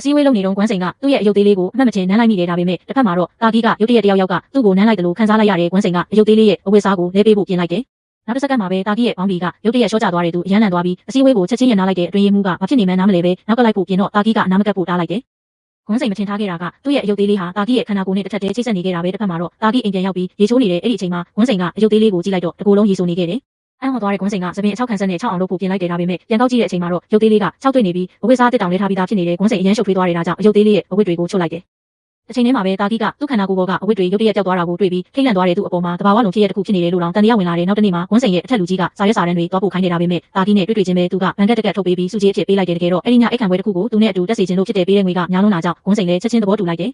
အစည်းအဝေးလုပ်နေတော့ကွမ်းစိန်ကသူ့ရဲ့အယုတ်သေးလေးကိုအမှတ်မချင်နမ်းလိုက်မိတယ်ဒါပေမဲ့တစ်ဖက်မှာတော့တာကီကရုတ်တရက်တယောက်ကသူ့ကိုနမ်းလိုက်တယ်လို့ခံစားလိုက်ရတဲ့ကွမ်းစိန်ကအယုတ်သေးလေးရဲ့အဝတ်စားကိုလဲပေးဖို့ပြင်လိုက်တယ်နောက်တစ်စက္ကန့်မှာပဲတာကီရဲ့ဘောင်းဘီကရုတ်တရက်ရှော့ကျသွားတဲ့သူအရန်လန်သွားပြီးအစည်းအဝေးကိုချက်ချင်းရနာလိုက်တဲ့အတွင်းရေးမှူးကဘာဖြစ်နေမှန်းနားမလဲပဲနောက်ကလိုက်ဖို့ပြင်တော့တာကီကနားမကပ်ဖို့တားလိုက်တယ်ကွမ်းစိန်မထင်ထားခဲ့တာကသူ့ရဲ့အယုတ်သေးလေးဟာတာကီရဲ့ခန္ဓာကိုယ်နဲ့တစ်ထပ်တည်းချိတ်ဆက်နေခဲ့တာပဲတစ်ဖက်မှာတော့တာကီအိမ်ပြန်ရောက်ပြီးရေချိုးနေတဲ့အဲ့ဒီအချိန်မှာကွမ်းစိန်ကအယုတ်သေးလေးကိုကြည့်လိုက်တော့တကူလုံးရေဆိုနေခဲ့တယ်အံ့ဩသွားတဲ့ကွမ်းစိန်ကသပင်အချောက်ခံဆက်နဲ့6အောင်လုပ်ဖို့ပြင်လိုက်တယ်ဒါပေမဲ့ပြန်ကောက်ကြည့်တဲ့အချိန်မှာတော့ရုပ်သေးလေးက6တွေ့နေပြီးအဝတ်စားတစ်တောင်လေးထားပြီးသားဖြစ်နေတဲ့ကွမ်းစိန်အရန်ရှုပ်ထွေးသွားတဲ့ဒါကြောင့်အယုတ်သေးလေးရဲ့အဝတ်တွေကိုချုပ်လိုက်တယ်အချိန်ထဲမှာပဲတာကီကသူ့ခန္ဓာကိုယ်ပေါ်ကအဝတ်တွေရုတ်တရက်ပျောက်သွားတာကိုတွေ့ပြီးထိတ်လန့်သွားတဲ့သူ့အပေါ်မှာတဘာဝလုံးဖြစ်ရတဲ့တစ်ခုဖြစ်နေတယ်လို့တောင်တန်တရားဝင်လာတဲ့နောက်တစ်နေ့မှာကွမ်းစိန်ရဲ့အထက်လူကြီးကစာရွက်စာတမ်းတွေသွားပို့ခိုင်းနေတာပဲမဲ့တာကီနဲ့တွေ့ချင်းပဲသူကဘန်ကက်တက်ကက်ထုတ်ပေးပြီးစုကြီးအဖြစ်ပေးလိုက်တယ်တကယ်တော့အဲ့ဒီညအိတ်ခံပွဲတစ်ခုကိုသူနဲ့အတူတက်စီခြင်းလို့ဖြစ်တဲ့ပေးတဲ့ငွေကညာလုံးလာကြောင့်ကွမ်းစိန်လည်းချက်ချင်းသဘောတူလိုက်တယ်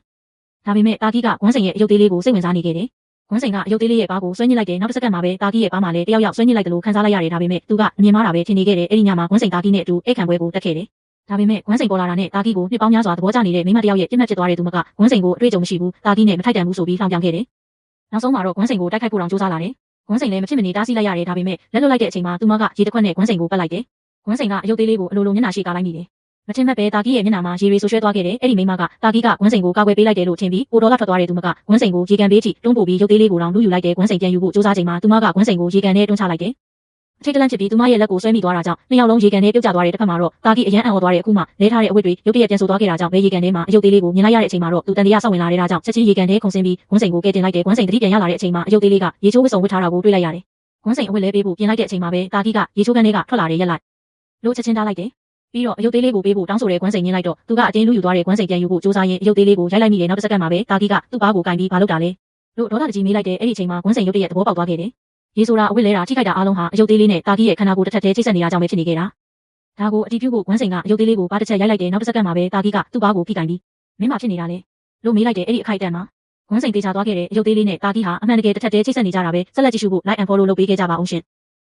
ဒါပေမဲ့တာကီကကွမ်းစိန်ရဲ့အယုတ်သေးလေးကိုစိတ်ဝင်စားနေခဲ့တယ်ကွမ်းစိန်ကအယုတ်သေးလေးရဲ့ဘားကိုဆွဲညစ်လိုက်တယ်နောက်တစ်စက္ကန့်မှာပဲတာကီရဲ့ဘားမှာလည်းတယောက်ဆွဲညစ်လိုက်တယ်လို့ခံစားလိုက်ရတယ်ဒါပေမဲ့သူကအမြင်မှားတာပဲထင်နေခဲ့တယ်အဲ့ဒီညမှာကွမ်းစိန်တာကီနဲ့အတူအိတ်ခံပွဲကိုတက်ခဲ့တယ်ဒါပေမဲ့ကွမ်းစိန်ပေါ်လာတာနဲ့တာကီကိုနှစ်ပေါင်းများစွာသဘောကျနေတဲ့မိမတယောက်ရဲ့ပြစ်မှတ်ဖြစ်သွားတဲ့သူမကကွမ်းစိန်ကိုအတွေ့အကြုံမရှိဘူးတာကီနဲ့မထိုက်တန်ဘူးဆိုပြီးလှောင်ပြောင်ခဲ့တယ်နောက်ဆုံးမှာတော့ကွမ်းစိန်ကိုတိုက်ခိုက်ဖို့တောင်ကြိုးစားလာတယ်ကွမ်းစိန်လည်းမဖြစ်မနေတားဆီးလိုက်ရတယ်ဒါပေမဲ့လက်လွတ်လိုက်တဲ့အချိန်မှာသူမကရေတစ်ခွက်နဲ့ကွမ်းစိန်ကိုပတ်လိုက်တယ်ကွမ်းစိန်ကအယုတ်သေးလေးကိုအလိုလိုမျက်နှာရှိကာလိုက်မိတယ်မထင်မှတ်ပဲတာကီရဲ့မျက်နှာမှာရေတွေဆူရွှဲသွားခဲ့တယ်အဲ့ဒီမိမကတာကီကကွမ်းစိန်ကိုကာကွယ်ပေးလိုက်တယ်လို့ထင်ပြီးပိုဒေါ်လာထွက်သွားတဲ့သူမကကွမ်းစိန်ကိုရေကန်ပေးချီတွန်းပို့ပြီးရုပ်သေးလေးကိုတောင်လူယူလိုက်တယ်ကွမ်းစိန်ပြန်ယူဖို့ကြိုးစားချိန်မှာသူမကကွမ်းစိန်ကိုရေကန်နဲ့တွန်းချလိုက်တယ်အထိတ်တလန့်ဖြစ်ပြီးသူမရဲ့လက်ကိုဆွဲမိသွားတာကြောင့်နှစ်ယောက်လုံးရေကန်နဲ့ပြုတ်ကျသွားတဲ့တစ်ဖက်မှာတော့တာကီအရန်အံ့ဩသွားတဲ့အခုမှလဲထားတဲ့အဝတ်တွေရုတ်တရက်ပြန်ဆိုသွားခဲ့တာကြောင့်ပဲရေကန်ထဲမှာအယုတ်သေးလေးကိုမြင်လိုက်ရတဲ့အချိန်မှာတော့သူတန်တရားဆောက်ဝင်လာတဲ့ဒါကြောင့်ချက်ချင်းရေကန်ထဲခုန်ဆင်းပြီးကွမ်းစိန်ကိုကဲတင်လိုက်တယ်ကွမ်းစိန်တတိပြန်ရလာတဲ့အချိန်မှာအယုတ်သေးလေးကရေချိုးဝတ်စုံဝတ်ထားတာကိုတွေ့လိုက်ရတယ်ကွမ်းစိန်အဝတ်လဲပေးဖို့ပြင်လိုက်တဲ့အချိန်မှာပဲတာကီကရေချိုးကန်ထဲကထွက်လာတဲ့ရက်လိုက်လို့ချက်ချင်းထားလိုက်တယ်ပြီးတော့အယုတ်သေးလေးကိုပေးဖို့တောင်းဆိုတဲ့ကွမ်းစိန်ညင်းလိုက်တော့သူကအတင်းလူယူသွားတဲ့ကွမ်းစိန်ပြန်ယူဖို့စူးစမ်းရင်းအယုတ်သေးလေးကိုရိုက်လိုက်မိတယ်နောက်တစ်စက္ကန့်မှာပဲတာကီကသူ့ဘားကိုကင်ပြီးဘာလုပ်တာလဲလို့ဒေါသတကြီးမေးလိုက်တဲ့အဲ့ဒီအချိန်မှာကွမ်းစိန်ရုတ်တရက်သဘောပေါက်သွားခဲ့တယ်ရေဆိုတာအဝတ်လဲတာထိခိုက်တာအားလုံးဟာအယုတ်သေးလေးနဲ့တာကီရဲ့ခန္ဓာကိုယ်တစ်ထပ်တည်းချိတ်ဆက်နေတာကြောင့်ပဲဖြစ်နေခဲ့တာဒါကိုအတီးပြုတ်ဖို့ကွမ်းစိန်ကအယုတ်သေးလေးကိုဘာတစ်ချက်ရိုက်လိုက်တယ်နောက်တစ်စက္ကန့်မှာပဲတာကီကသူ့ဘားကိုဖိကင်ပြီးမင်းမဖြစ်နေတာလဲလို့မေးလိုက်တဲ့အဲ့ဒီအခိုက်အတန့်မှာကွမ်းစိန်တေချာသွားခဲ့တဲ့အယုတ်သေးလေးနဲ့တာကီဟာအမှန်တကယ်တစ်ထပ်တည်းချိတ်ဆက်နေကြတာပဲဆက်လက်ကြည့်ရှုဖို့ like and follow လုပ်ပေးခဲ့ကြပါအောင်ရှင်